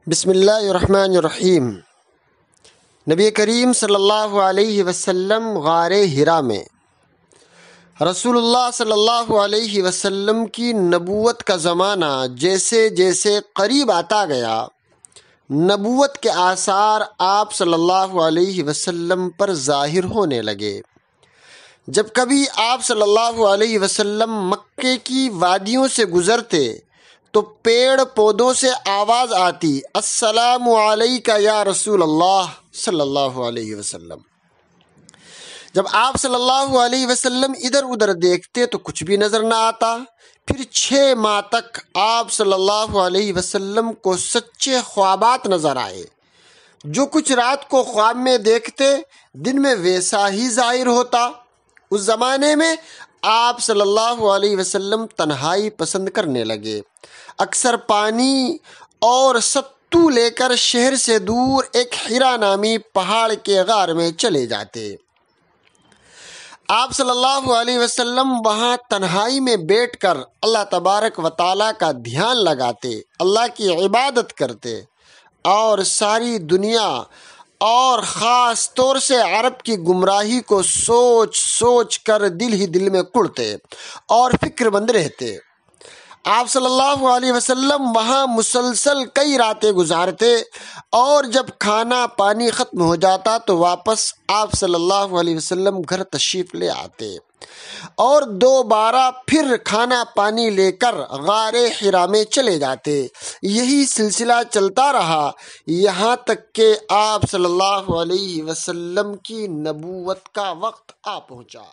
بسم اللہ الرحمن الرحیم۔ نبی کریم صلی اللہ علیہ وسلم غار حرا میں رسول اللہ صلی اللہ علیہ وسلم کی نبوت کا زمانہ جیسے جیسے قریب آتا گیا، نبوت کے آثار آپ صلی اللہ علیہ وسلم پر ظاہر ہونے لگے۔ جب کبھی آپ صلی اللہ علیہ وسلم مکے کی وادیوں سے گزرتے تو پیڑ پودوں سے آواز آتی، السلام علیکہ یا رسول اللہ صلی اللہ علیہ وسلم۔ جب آپ صلی اللہ علیہ وسلم ادھر ادھر دیکھتے تو کچھ بھی نظر نہ آتا۔ پھر 6 ماہ تک آپ صلی اللہ علیہ وسلم کو سچے خوابات نظر آئے۔ جو کچھ رات کو خواب میں دیکھتے دن میں ویسا ہی ظاہر ہوتا۔ اس زمانے میں آپ صلی اللہ علیہ وسلم تنہائی پسند کرنے لگے۔ اکثر پانی اور ستو لے کر شہر سے دور ایک حرا نامی پہاڑ کے غار میں چلے جاتے۔ آپ صلی اللہ علیہ وسلم وہاں تنہائی میں بیٹھ کر اللہ تبارک و تعالیٰ کا دھیان لگاتے، اللہ کی عبادت کرتے اور ساری دنیا اور خاص طور سے عرب کی گمراہی کو سوچ سوچ کر دل ہی دل میں کڑتے اور فکر مند رہتے۔ آپ صلی اللہ علیہ وسلم وہاں مسلسل کئی راتیں گزارتے اور جب کھانا پانی ختم ہو جاتا تو واپس آپ صلی اللہ علیہ وسلم گھر تشریف لے آتے اور دوبارہ پھر کھانا پانی لے کر غار حرا میں چلے جاتے۔ یہی سلسلہ چلتا رہا یہاں تک کہ آپ صلی اللہ علیہ وسلم کی نبوت کا وقت آ پہنچا۔